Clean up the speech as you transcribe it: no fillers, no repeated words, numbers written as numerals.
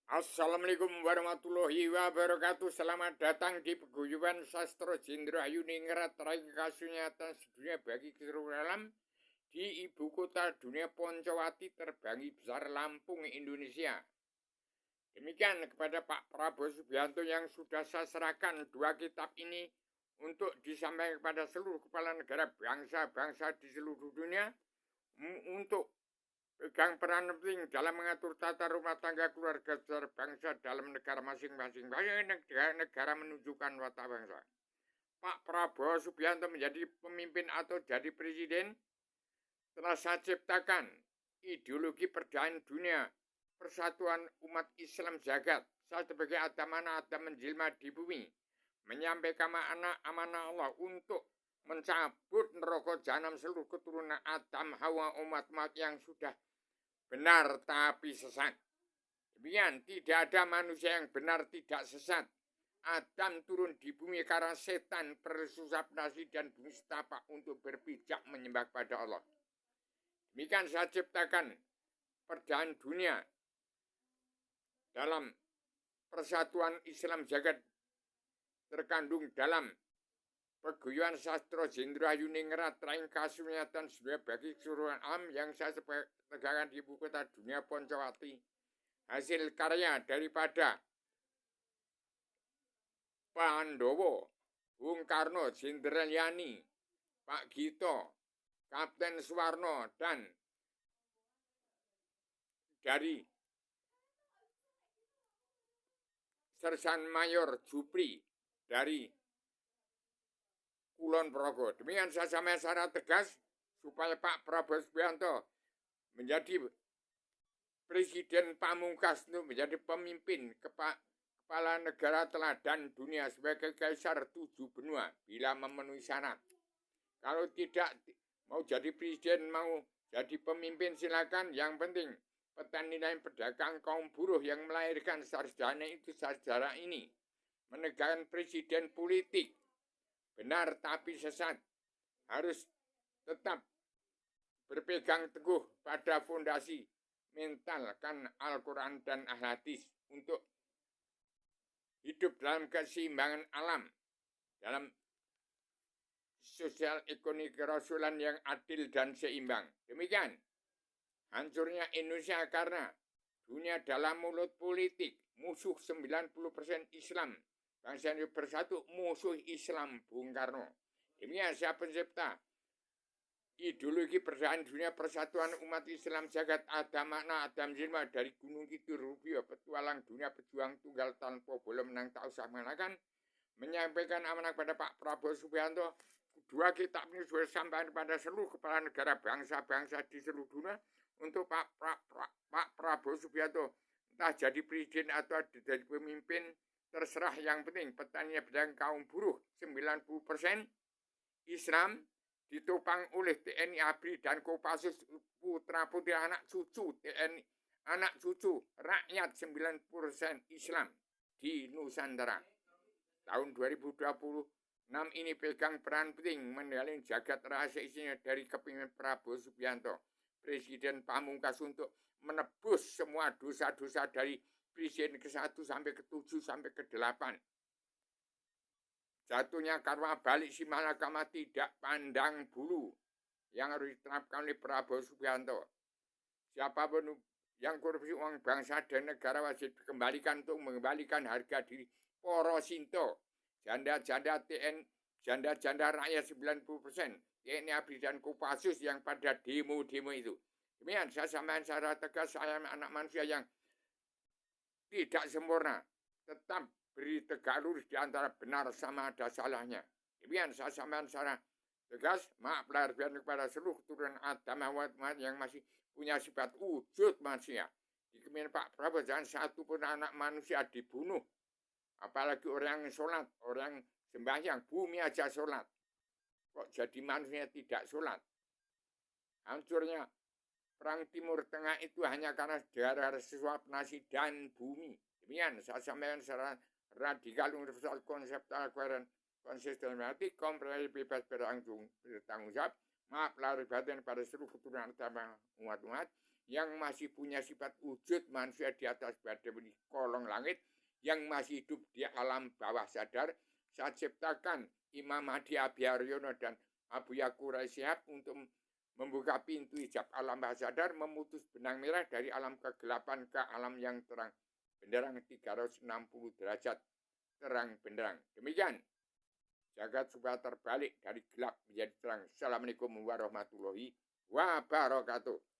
Assalamualaikum warahmatullahi wabarakatuh. Selamat datang di Paguyuban Sastro Jendrayu Ningrat Rai Kasunyatan Sedunia bagi keseluruhan alam di ibu kota dunia Poncowati terbangi besar Lampung, Indonesia. Demikian kepada Pak Prabowo Subianto yang sudah saya serahkan 2 kitab ini untuk disampaikan kepada seluruh kepala negara bangsa-bangsa di seluruh dunia untuk pegang peran penting dalam mengatur tata rumah tangga keluarga besar bangsa dalam negara masing-masing. Negara menunjukkan watak bangsa. Pak Prabowo Subianto menjadi pemimpin atau jadi presiden telah saya ciptakan ideologi perdamaian dunia, persatuan umat Islam jagat. Saya sebagai Adamana Adam menjelma di bumi, menyampaikan amanah Allah untuk mencabut neraka jahanam seluruh keturunan Adam, Hawa, umat-umat yang sudah benar tapi sesat. Demikian, tidak ada manusia yang benar tidak sesat. Adam turun di bumi karena setan bersusah nasi dan bumi setapak untuk berpijak menyembah pada Allah. Demikian saya ciptakan perdamaian dunia dalam persatuan Islam jagat terkandung dalam Paguyuban Sastro Jendrayu Ningrat Rai Kasunyatan Sedunia bagi keseluruhan alam yang saya tegakkan di ibu kota dunia Poncowati. Hasil karya daripada Pandowo, Bung Karno, Jenderal Pak Gito, Kapten Suwarno, dan dari Sersan Mayor Jupri dari Kulon Progo. Demikian saya sampaikan secara tegas supaya Pak Prabowo Subianto menjadi presiden pamungkas untuk menjadi pemimpin kepala negara teladan dunia sebagai kaisar 7 benua bila memenuhi syarat. Kalau tidak mau jadi presiden, mau jadi pemimpin silakan. Yang penting petani dan pedagang kaum buruh yang melahirkan sarjana itu sarjana ini menegakkan presiden politik benar tapi sesat, harus tetap berpegang teguh pada fondasi mental kan Al-Quran dan Al-Hadis untuk hidup dalam keseimbangan alam, dalam sosial ekonomi kerasulan yang adil dan seimbang. Demikian hancurnya Indonesia karena dunia dalam mulut politik, musuh 90% Islam. Bangsa ini bersatu, musuh Islam Bung Karno. Demikian saya pencipta ideologi perdamaian dunia, persatuan umat Islam jagat, ada makna, Adam Jelma dari Gunung Kidul Rubio, petualang dunia, pejuang tunggal tanpa boleh menang, tak usah mengalahkan. Menyampaikan amanah kepada Pak Prabowo Subianto. 2 kitab ini sudah disampaikan kepada seluruh kepala negara bangsa-bangsa di seluruh dunia untuk Pak Prabowo Subianto entah jadi presiden atau jadi pemimpin, terserah. Yang penting petani dan kaum buruh 90% Islam ditopang oleh TNI ABRI dan Kopassus, putra putri anak cucu TNI, anak cucu rakyat 90% Islam di Nusantara. Tahun 2026 ini pegang peran penting menjalin jagat rahasia isinya dari kepemimpinan Prabowo Subianto, presiden pamungkas, untuk menebus semua dosa-dosa dari presiden ke-1 sampai ke-7 sampai ke-8. Jatuhnya karma balik si malakama tidak pandang bulu yang harus diterapkan oleh Prabowo Subianto. Siapapun yang korupsi uang bangsa dan negara wajib dikembalikan untuk mengembalikan harga diri Porosinto, janda-janda TN, janda-janda rakyat 90%, TNI ABRI dan Kopassus yang pada demo-demo itu. Demikian saya sampaikan secara tegas, saya anak manusia yang tidak sempurna, tetap beri tegak lurus di antara benar sama ada salahnya. Demikian saya sampaikan secara tegas, maaf lahir batin kepada seluruh keturunan Adam yang masih punya sifat wujud manusia. Di kepemimpinan Pak Prabowo jangan satu pun anak manusia dibunuh. Apalagi orang yang sholat, orang sembahyang, bumi aja sholat. Kok jadi manusia tidak sholat? Hancurnya Perang Timur Tengah itu hanya karena darah sesuap nasi dan bumi. Demikian saya sampaikan secara radikal, universal, konseptual, koheren, konsistematik, komprehensif, bebas, bertanggung jawab. Maaf lahir batin pada seluruh keturunan agama umat-umat yang masih punya sifat wujud manusia di atas badai kolong langit, yang masih hidup di alam bawah sadar, saat ciptakan Imam Hadi Abiyaryono dan Abu Yakur Shihab untuk membuka pintu hijab alam bawah sadar, memutus benang merah dari alam kegelapan ke alam yang terang benderang 360 derajat terang benderang. Demikian jagat supaya terbalik dari gelap menjadi terang. Assalamualaikum warahmatullahi wabarakatuh.